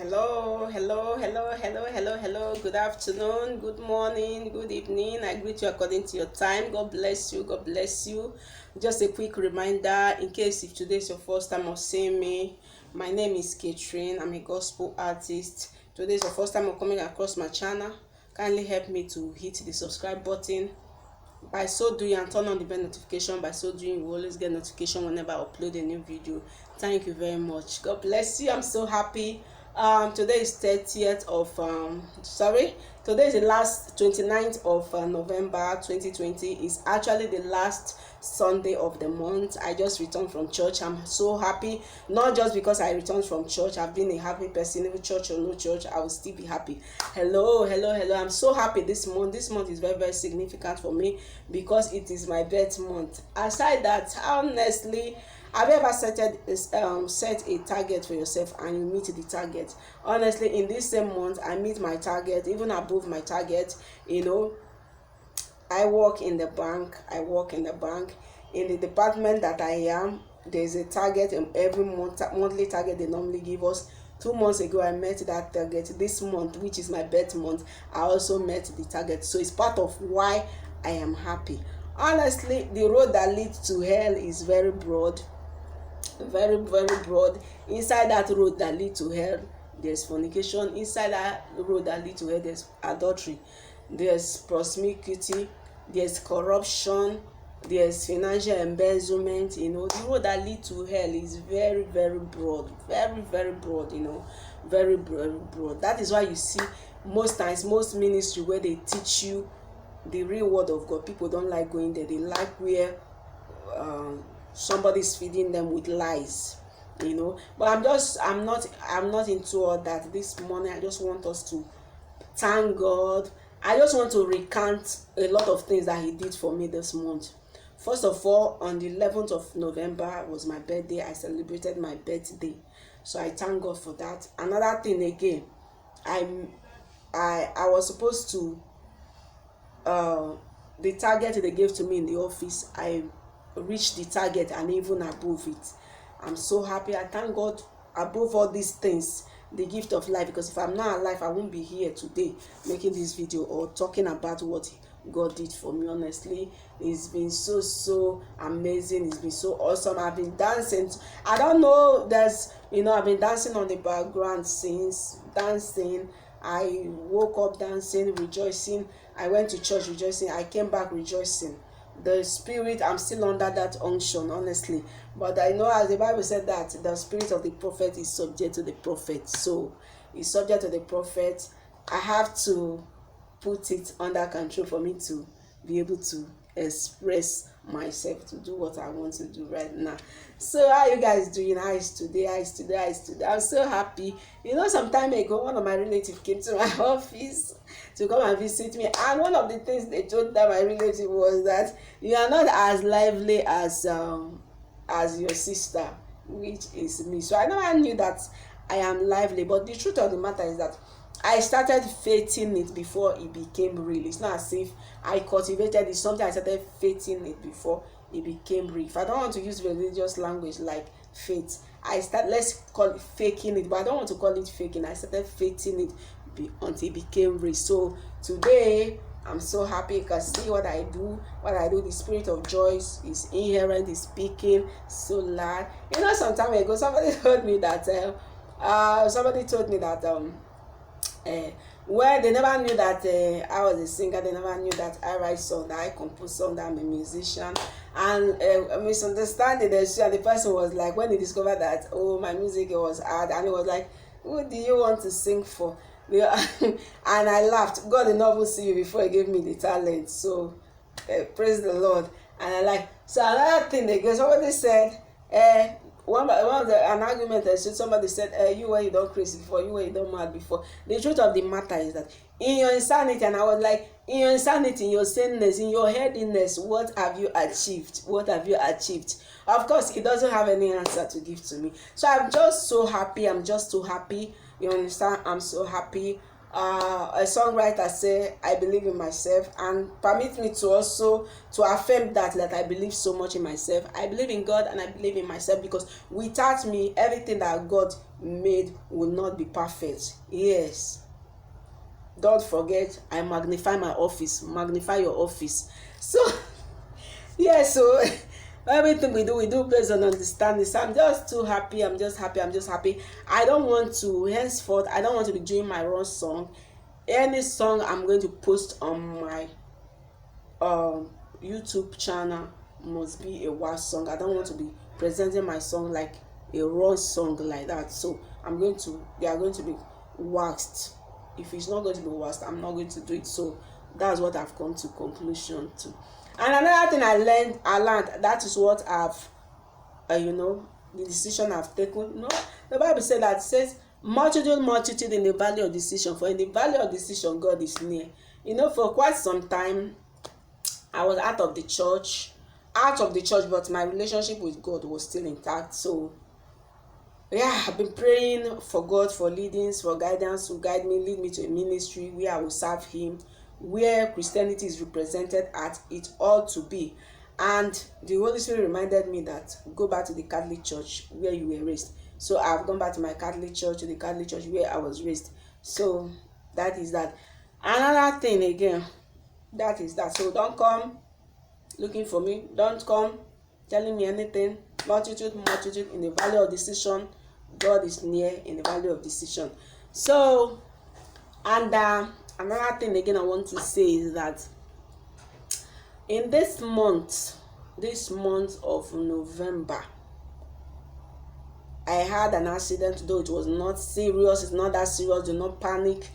Hello. Good afternoon, good morning, good evening. I greet you according to your time. God bless you. God bless you. Just a quick reminder in case if today is your first time of seeing me, my name is Catherine. I'm a gospel artist. Today is your first time of coming across my channel. Kindly help me to hit the subscribe button. By so doing, and turn on the bell notification. By so doing, you will always get notification whenever I upload a new video. Thank you very much. God bless you. I'm so happy. Today is 30th of today is the last 29th of November 2020. Is actually the last Sunday of the month. I just returned from church. I'm so happy, not just because I returned from church. I've been a happy person, even church or no church, I will still be happy. Hello. I'm so happy this month. This month is very, very significant for me because it is my birth month. Aside that, honestly, have you ever set a target for yourself and you meet the target? Honestly, in this same month, I meet my target, even above my target. I work in the bank. In the department that I am, there's a target every monthly target they normally give us. 2 months ago, I met that target. This month, which is my birth month, I also met the target. So it's part of why I am happy. Honestly, the road that leads to hell is very broad. Very, very broad. Inside that road that lead to hell, there's fornication. Inside that road that lead to hell, there's adultery, there's promiscuity, there's corruption, there's financial embezzlement. The road that lead to hell is very, very broad. Very, very broad. Very, very broad. That is why you see most times, most ministry where they teach you the real word of God, people don't like going there. They like where somebody's feeding them with lies. But I'm not into all that. This morning I just want us to thank God. I just want to recount a lot of things that he did for me this month. First of all, on the 11th of November was my birthday. I celebrated my birthday, so I thank God for that. Another thing again, I was supposed to the target they gave to me in the office, I reach the target and even above it. I'm so happy. I thank God above all these things, the gift of life, because if I'm not alive, I won't be here today making this video or talking about what God did for me. Honestly, it's been so amazing. It's been so awesome. I've been dancing. I don't know, I've been dancing on the background since dancing. I woke up dancing, rejoicing. I went to church rejoicing. I came back rejoicing. The spirit, I'm still under that unction, honestly. But I know, as the Bible said, that the spirit of the prophet is subject to the prophet. So it's subject to the prophet. I have to put it under control for me to be able to express myself, to do what I want to do right now. So how you guys doing? How is today? I'm so happy. Some time ago, one of my relatives came to my office to come and visit me, and one of the things they told that my relative was that you are not as lively as your sister, which is me. So I never knew that I am lively, but the truth of the matter is that I started faithing it before it became real. It's not as if I cultivated it. Something I started faithing it before it became real. If I don't want to use religious language like faith, let's call it faking it, but I don't want to call it faking. I started faithing it until it became real. So today I'm so happy because see what I do. The spirit of joy is inherent, is speaking so loud. Some time ago somebody told me that well, they never knew that I was a singer. They never knew that I write songs, that I compose songs, that I'm a musician. And a misunderstanding ensued, and the person was like, when he discovered that, my music was hard, and he was like, who do you want to sing for? And I laughed. God did not even see me before he gave me the talent. So praise the Lord. And so another thing again, somebody said, an argument somebody said, you were you don't crazy before, you were you don't mad before. The truth of the matter is that in your insanity, and I was like, in your insanity, in your saneness, in your headiness, what have you achieved? Of course, he doesn't have any answer to give to me. So I'm just so happy. You understand? I'm so happy. a songwriter say, I believe in myself, and permit me to also to affirm that I believe so much in myself. I believe in God and I believe in myself, because without me, everything that God made will not be perfect. Yes, don't forget, I magnify my office, magnify your office. So yeah, so everything we do based on understanding. So I'm just too happy. I'm just happy. I don't want to, henceforth, I don't want to be doing my own song. Any song I'm going to post on my YouTube channel must be a WAS song. I don't want to be presenting my song like a raw song like that. So they are going to be waxed. If it's not going to be waxed, I'm not going to do it. So that's what I've come to conclusion to. And another thing I learned, that is what I've the decision I've taken. The Bible said that, it says, multitude in the valley of decision, for in the valley of decision God is near. For quite some time I was out of the church, but my relationship with God was still intact. So yeah, I've been praying for God for leadings, for guidance, to lead me to a ministry where I will serve Him, where Christianity is represented at it ought to be. And the Holy Spirit reminded me that go back to the Catholic Church where you were raised. So I've gone back to my Catholic Church, to the Catholic Church where I was raised. So that is that. Another thing again, that is that. So don't come looking for me. Don't come telling me anything. Multitude in the valley of decision. God is near in the valley of decision. So, and another thing again I want to say is that in this month of November, I had an accident, though it was not serious. It's not that serious. Do not panic.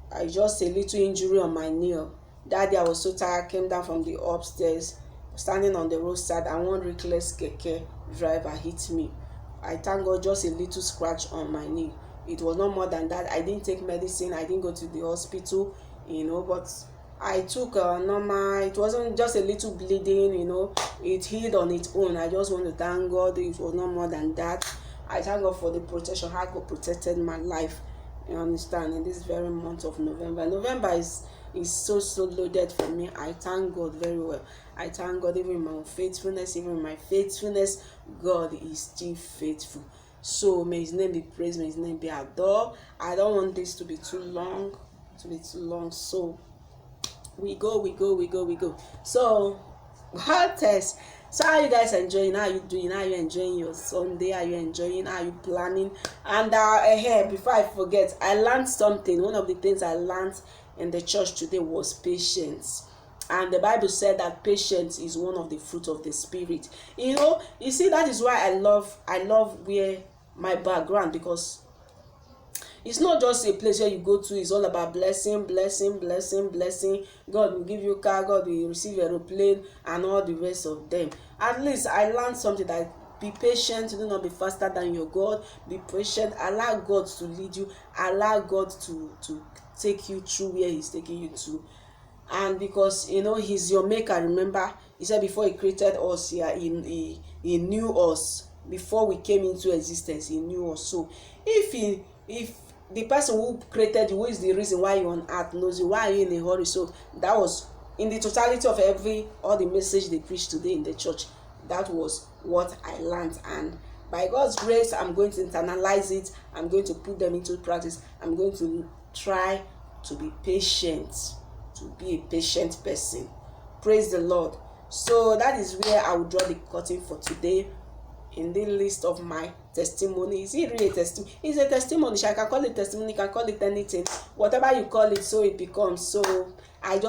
I just a little injury on my knee. That day I was so tired, I came down from the upstairs, standing on the roadside, and one reckless keke driver hit me. I thank God, just a little scratch on my knee. It was not more than that. I didn't take medicine. I didn't go to the hospital, but I took normal. It wasn't just a little bleeding, it healed on its own. I just want to thank God. It was not more than that. I thank God for the protection. How God protected my life. You understand? In this very month of November. November is so loaded for me. I thank God very well. I thank God even in my unfaithfulness, even in my faithfulness, God is still faithful. So may His name be praised, may His name be adored. I don't want this to be too long. So we go. So what else? So how are you guys enjoying? How are you doing? How are you enjoying your Sunday? Are you enjoying? How are you planning? And before I forget, I learned something. One of the things I learned in the church today was patience. And the Bible said that patience is one of the fruit of the Spirit. You see, that is why I love where my background, because it's not just a place where you go to. It's all about blessing. God will give you a car, God will receive aeroplane, and all the rest of them. At least I learned something, that be patient. Do not be faster than your God. Be patient. Allow God to lead you. Allow God to take you through where He's taking you to. And because He's your maker. Remember, He said before He created us, He knew us. Before we came into existence, He knew us. So if the person who created you, who is the reason why you're on earth, knows you, why are you in a hurry? So that was in the totality of all the message they preached today in the church. That was what I learned, and by God's grace, I'm going to internalize it. I'm going to put them into practice. I'm going to try to be patient, to be a patient person. Praise the Lord. So that is where I will draw the curtain for today. In the list of my testimony, is it really a testimony? It's a testimony. I can call it testimony, you can call it anything, whatever you call it, so it becomes. So I'm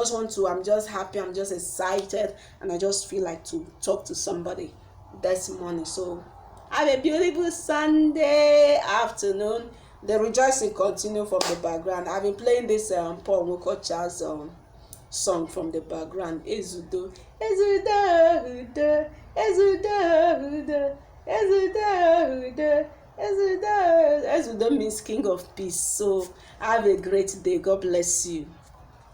just happy, I'm just excited, and I just feel like to talk to somebody this morning. So have a beautiful Sunday afternoon. The rejoicing continue from the background. I've been playing this Paul Wokocha's song from the background. Ezudo means King of Peace. So have a great day. God bless you.